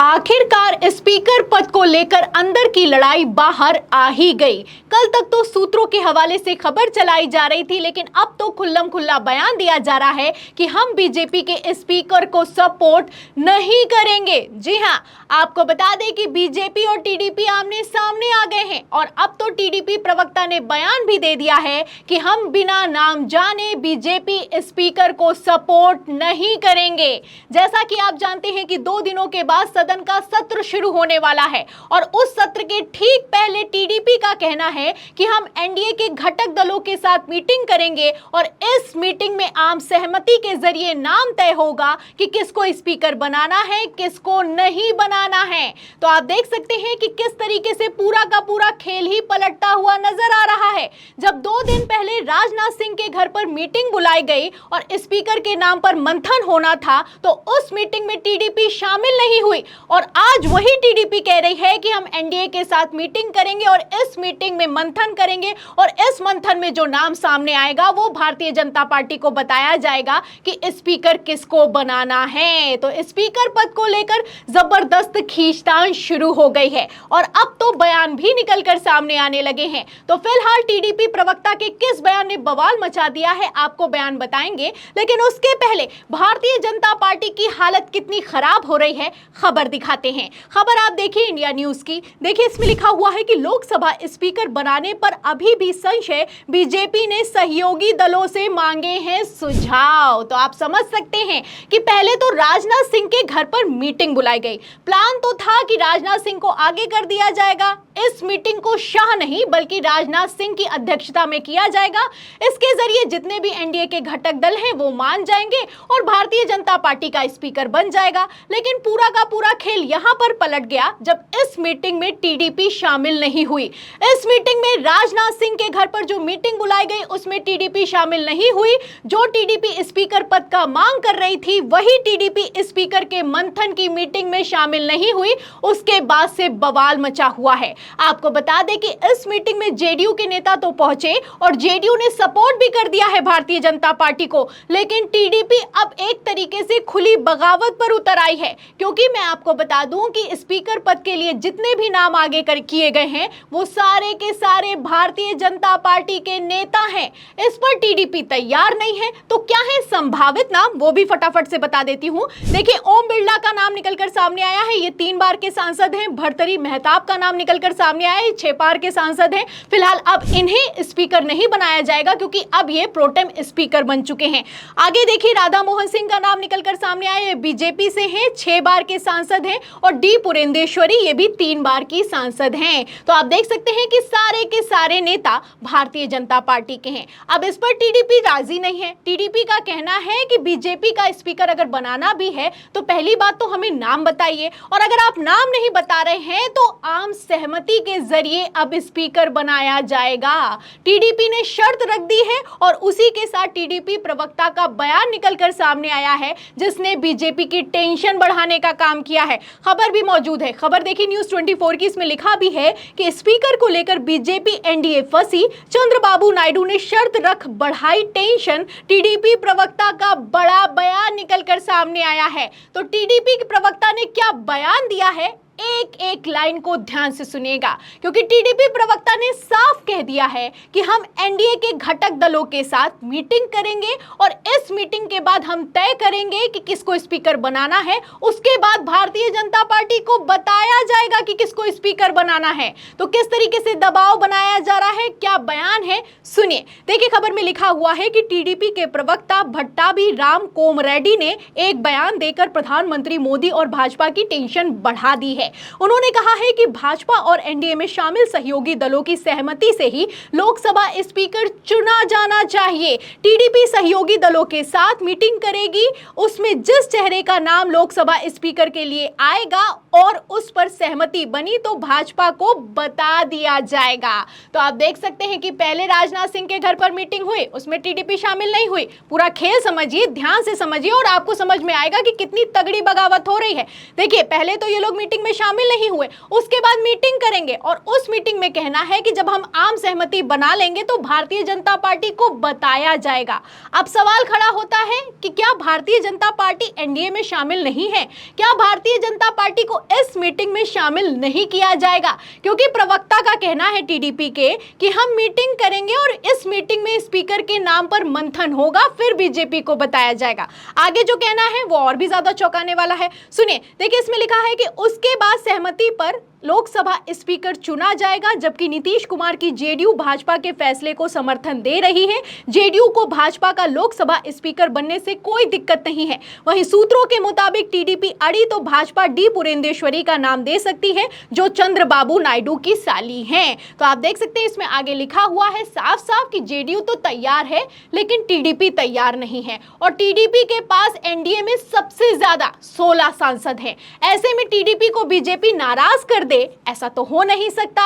आखिरकार स्पीकर पद को लेकर अंदर की लड़ाई बाहर आ ही गई। कल तक तो सूत्रों के हवाले से खबर चलाई जा रही थी, लेकिन अब तो खुल्लम खुल्ला बयान दिया जा रहा है कि हम बीजेपी के स्पीकर को सपोर्ट नहीं करेंगे। जी हां, आपको बता दें कि बीजेपी और टीडीपी आमने सामने आ गए हैं और अब तो टीडीपी प्रवक्ता ने बयान भी दे दिया है कि हम बिना नाम जाने बीजेपी स्पीकर को सपोर्ट नहीं करेंगे। जैसा कि आप जानते हैं कि 2 दिनों के बाद सदन का सत्र शुरू होने वाला है और उस सत्र के ठीक पहले टीडीपी का कहना है कि हम एनडीए के घटक दलों के साथ मीटिंग करेंगे और इस मीटिंग में आम सहमति के जरिए नाम तय होगा कि किसको स्पीकर बनाना है, किसको नहीं बनाना है। तो आप देख सकते हैं कि किस तरीके से पूरा का पूरा खेल ही पलटता हुआ नजर आ रहा है। जब 2 दिन पहले राजनाथ सिंह के घर पर मीटिंग बुलाई गई और स्पीकर के नाम पर मंथन होना था, तो उस मीटिंग में टीडीपी शामिल नहीं हुई और आज वही टीडीपी कह रही है कि हम एनडीए के साथ मीटिंग करेंगे और इस मीटिंग में मंथन करेंगे और इस मंथन में जो नाम सामने आएगा वो भारतीय जनता पार्टी को बताया जाएगा कि स्पीकर किसको बनाना है। तो स्पीकर पद को लेकर जबरदस्त खींचतान शुरू हो गई है और अब तो बयान भी निकलकर सामने आने लगे हैं। तो फिलहाल टीडीपी प्रवक्ता के किस बयान ने बवाल मचा दिया है, आपको बयान बताएंगे, लेकिन उसके पहले भारतीय जनता पार्टी की हालत कितनी खराब हो रही है खबर दिखाते हैं। खबर आप देखिए इंडिया न्यूज की। देखिए इसमें लिखा हुआ है कि लोकसभा स्पीकर बनाने पर अभी भी संशय, बीजेपी ने सहयोगी दलों से मांगे हैं सुझाव। तो आप समझ सकते हैं कि पहले तो राजनाथ सिंह के घर पर मीटिंग बुलाई गई। प्लान तो था कि राजनाथ सिंह को आगे कर दिया जाएगा। इस मीटिंग को शाह नहीं बल्कि राजनाथ सिंह की अध्यक्षता में किया जाएगा। इसके जरिए जितने भी एनडीए के घटक दल हैं वो मान जाएंगे और भारतीय जनता पार्टी का स्पीकर बन जाएगा। लेकिन पूरा का पूरा खेल यहां पर पलट गया जब इस मीटिंग में टीडीपी शामिल नहीं हुई। इस मीटिंग में राजनाथ सिंह के घर पर जो मीटिंग बुलाई गई उसमें टीडीपी शामिल नहीं हुई। जो टीडीपी स्पीकर पद का मांग कर रही थी वही टीडीपी स्पीकर के मंथन की मीटिंग में शामिल नहीं हुई। उसके बाद से बवाल मचा हुआ है। आपको बता दें कि इस मीटिंग में जेडीयू के नेता तो पहुंचे और जेडीयू ने सपोर्ट भी कर दिया है भारतीय जनता पार्टी को, लेकिन टीडीपी अब एक तरीके से खुली बगावत पर उतर आई है। क्योंकि मैं आपको बता दूं कि स्पीकर पद के लिए जितने भी नाम आगे किए गए हैं वो सारे के सारे भारतीय जनता पार्टी के नेता हैं। इस पर टीडीपी तैयार नहीं है। तो क्या है संभावित नाम, वो भी फटाफट से बता देती हूं। देखिए ओम बिरला का नाम निकलकर सामने आया है, ये 3 बार के सांसद हैं। भर्तृहरि मेहताब का नाम निकलकर सामने आया है, 6 बार के सांसद हैं। फिलहाल अब इन्हें स्पीकर नहीं बनाया जाएगा क्योंकि अब ये प्रोटेम स्पीकर बन चुके हैं। आगे देखिए राधा मोहन सिंह का नाम निकलकर सामने आया है, बीजेपी से हैं, 6 बार के सांसद हैं और डी पुरेंदेश्वरी ये भी 3 बार की सांसद हैं। तो आप देख सकते हैं कि सारे के सारे नेता भारतीय जनता पार्टी के हैं। अब इस पर टीडीपी राजी नहीं है। टीडीपी का कहना है कि बीजेपी का स्पीकर अगर बनाना भी है तो पहली बात तो हमें नाम बताइए, और अगर आप नाम नहीं बता रहे हैं तो आम सहमति के जरिए अब स्पीकर बनाया जाएगा। टीडीपी ने शर्त रख दी है और उसी के साथ टीडीपी प्रवक्ता का बयान निकलकर सामने आया है जिसने बीजेपी की टेंशन बढ़ाने का काम किया है। खबर भी मौजूद है, खबर देखिए न्यूज़ 24 की। इसमें लिखा भी है कि स्पीकर को लेकर बीजेपी एनडीए फंसी, चंद्रबाबू नायडू ने शर्त रख बढ़ाई टेंशन। टीडीपी प्रवक्ता का बड़ा बयान निकलकर सामने आया है। तो टीडीपी के प्रवक्ता ने क्या बयान दिया है, एक एक लाइन को ध्यान से सुनिएगा, क्योंकि टीडीपी प्रवक्ता ने साफ कह दिया है कि हम एनडीए के घटक दलों के साथ मीटिंग करेंगे और इस मीटिंग के बाद हम तय करेंगे कि किसको स्पीकर बनाना है। उसके बाद भारतीय जनता पार्टी को बताया जाएगा कि किसको स्पीकर बनाना है। तो किस तरीके से दबाव बनाया जा रहा है, क्या बयान है, सुनिए। देखिए खबर में लिखा हुआ है कि टीडीपी के प्रवक्ता भट्टाभी राम कोमरेड्डी ने एक बयान देकर प्रधानमंत्री मोदी और भाजपा की टेंशन बढ़ा दी है। उन्होंने कहा है कि भाजपा और एनडीए में शामिल सहयोगी दलों की सहमति से ही लोकसभा स्पीकर चुना जाना चाहिए। टीडीपी सहयोगी दलों के साथ मीटिंग करेगी, उसमें जिस चेहरे का नाम लोकसभा स्पीकर के लिए आएगा और उस पर सहमति बनी तो भाजपा को बता दिया जाएगा। तो आप देख सकते हैं कि पहले राजनाथ सिंह के घर पर मीटिंग हुई, उसमें टीडीपी शामिल नहीं हुई। पूरा खेल समझिए, ध्यान से समझिए और आपको समझ में आएगा कि कितनी तगड़ी बगावत हो रही है। देखिए पहले तो ये लोग मीटिंग में शामिल नहीं हुए, उसके बाद मीटिंग करेंगे और उस मीटिंग में कहना है कि जब हम आम सहमति बना लेंगे तो भारतीय जनता पार्टी को बताया जाएगा। अब सवाल खड़ा होता है कि क्या भारतीय जनता पार्टी एनडीए में शामिल नहीं है? क्या भारतीय जनता पार्टी को इस मीटिंग में शामिल नहीं किया जाएगा? क्योंकि प्रवक्ता का कहना है टीडीपी के कि हम मीटिंग करेंगे और इस मीटिंग में स्पीकर के नाम पर मंथन होगा, फिर बीजेपी को बताया जाएगा। आगे जो कहना है वो और भी ज्यादा चौंकाने वाला है। सुनिए, देखिए इसमें लिखा है कि उसके बाद सहमति पर लोकसभा स्पीकर चुना जाएगा, जबकि नीतीश कुमार की जेडीयू भाजपा के फैसले को समर्थन दे रही है। जेडीयू को भाजपा का लोकसभा स्पीकर बनने से कोई दिक्कत नहीं है। वहीं सूत्रों के मुताबिक टीडीपी अड़ी तो भाजपा डी पुरेंदेश्वरी का नाम दे सकती है, जो चंद्रबाबू नायडू की साली हैं। तो आप देख सकते हैं इसमें आगे लिखा हुआ है साफ साफ कि जेडीयू तो तैयार है लेकिन टीडीपी तैयार नहीं है, और टीडीपी के पास एनडीए में सबसे ज्यादा 16 सांसद हैं। ऐसे में टीडीपी को बीजेपी नाराज कर ऐसा तो हो नहीं सकता।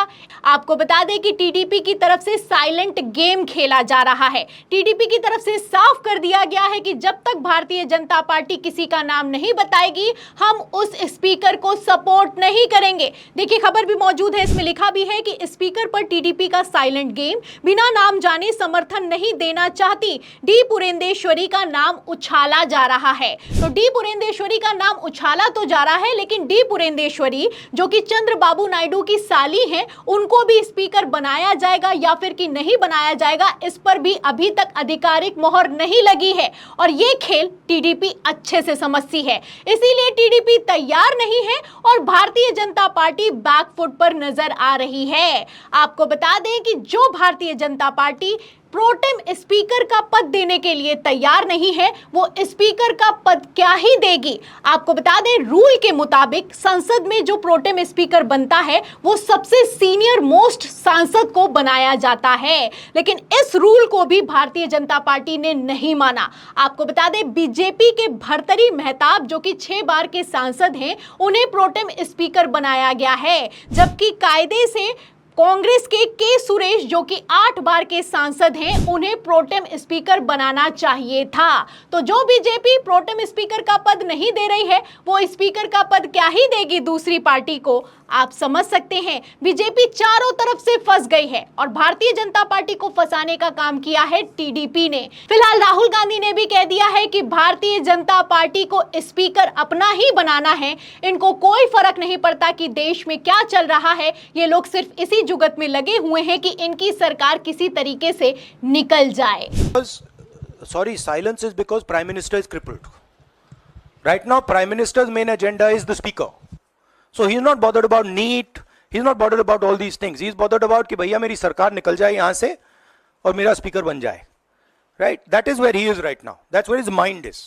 आपको बता दें कि टीडीपी की तरफ से साइलेंट गेम खेला जा रहा है। टीडीपी की तरफ से साफ कर दिया गया है कि जब तक भारतीय जनता पार्टी किसी का नाम नहीं बताएगी, हम उस स्पीकर को सपोर्ट नहीं करेंगे। देखिए खबर भी मौजूद है, इसमें लिखा भी है कि स्पीकर पर टीडीपी का साइलेंट गेम, बिना नाम जाने समर्थन नहीं देना चाहती डी पुरेंदेश्वरी का नाम उछाला जा रहा है। तो डी पुरेंदेश्वरी का नाम उछाला तो जा रहा है, लेकिन डी पुरेंदेश्वरी जो कि चंद्रबाबू नायडू की साली हैं, उनको भी स्पीकर बनाया जाएगा या फिर कि नहीं बनाया जाएगा, इस पर भी अभी तक आधिकारिक मोहर नहीं लगी है। और ये खेल टीडीपी अच्छे से समझती है, इसीलिए टीडीपी तैयार नहीं है और भारतीय जनता पार्टी बैकफुट पर नजर आ रही है। आपको बता दें कि जो Bharatiya Janata party pro tem speaker का पद देने के लिए तैयार नहीं है, वो स्पीकर का पद क्या ही देगी। आपको बता दें रूल के मुताबिक संसद में जो प्रोटेम स्पीकर बनता है वो सबसे सीनियर मोस्ट सांसद को बनाया जाता है, लेकिन इस रूल को भी भारतीय जनता पार्टी ने नहीं माना। आपको बता दें बीजेपी के भर्तरी मेहताब जो कि 6 बार के सांसद हैं, उन्हें प्रोटेम स्पीकर बनाया गया है, जबकि कायदे से कांग्रेस के सुरेश जो कि 8 बार के सांसद हैं, उन्हें प्रोटेम स्पीकर बनाना चाहिए था। तो जो बीजेपी प्रोटेम स्पीकर का पद नहीं दे रही है, वो स्पीकर का पद क्या ही देगी दूसरी पार्टी को। आप समझ सकते हैं बीजेपी चारों तरफ से फंस गई है और भारतीय जनता पार्टी को फंसाने का काम किया है टीडीपी ने। फिलहाल राहुल गांधी ने भी कह दिया है कि भारतीय जनता पार्टी को स्पीकर अपना ही बनाना है, इनको कोई फर्क नहीं पड़ता कि देश में क्या चल रहा है, ये लोग सिर्फ इसी जुगत में लगे हुए हैं कि इनकी सरकार किसी तरीके से निकल जाए। Sorry, silence is because Prime Minister is crippled. Right now, Prime Minister's main agenda is the Speaker. So he's not bothered about NEET. He's not bothered about all these things. He's bothered about कि भैया मेरी सरकार निकल जाए यहाँ से और मेरा स्पीकर बन जाए. Right? That is where he is right now. That's where his mind is.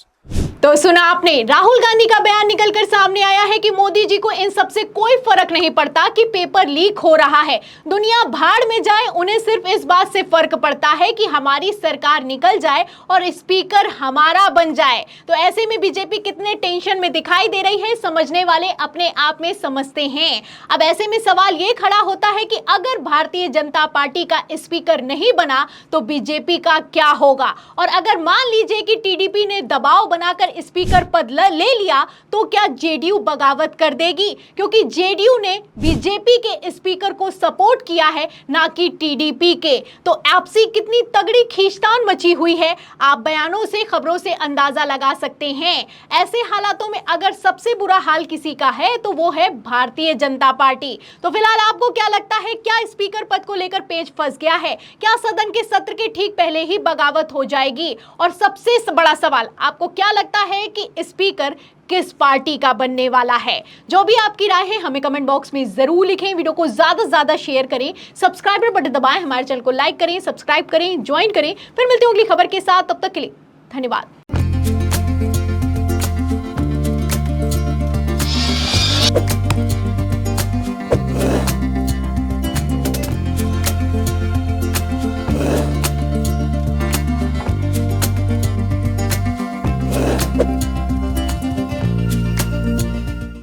तो सुना आपने, राहुल गांधी का बयान निकलकर सामने आया है कि मोदी जी को इन सबसे कोई फर्क नहीं पड़ता कि पेपर लीक हो रहा है, दुनिया भाड़ में जाए, उन्हें सिर्फ इस बात से फर्क पड़ता है कि हमारी सरकार निकल जाए और स्पीकर हमारा बन जाए। तो ऐसे में बीजेपी कितने टेंशन में दिखाई दे रही है, समझने वाले अपने आप में समझते हैं। अब ऐसे में सवाल ये खड़ा होता है कि अगर भारतीय जनता पार्टी का स्पीकर नहीं बना तो बीजेपी का क्या होगा, और अगर मान लीजिए कि टीडीपी ने दबाव बनाकर स्पीकर पद ले लिया तो क्या जेडीयू बगावत कर देगी, क्योंकि जेडीयू ने बीजेपी के स्पीकर को सपोर्ट किया है ना कि टीडीपी के। तो आपसी कितनी तगड़ी खींचतान मची हुई है, आप बयानों से खबरों से अंदाजा लगा सकते हैं। ऐसे हालातों में अगर सबसे बुरा हाल किसी का है तो वो है भारतीय जनता पार्टी। तो फिलहाल आपको क्या लगता है, क्या स्पीकर पद को लेकर पेच फंस गया है? क्या सदन के सत्र के ठीक पहले ही बगावत हो जाएगी? और सबसे बड़ा सवाल, आपको क्या लगता है कि स्पीकर किस पार्टी का बनने वाला है? जो भी आपकी राय है हमें कमेंट बॉक्स में जरूर लिखें, वीडियो को ज्यादा से ज्यादा शेयर करें, सब्सक्राइबर बटन दबाएं, हमारे चैनल को लाइक करें, सब्सक्राइब करें, ज्वाइन करें। फिर मिलते हैं अगली खबर के साथ, तब तक के लिए धन्यवाद।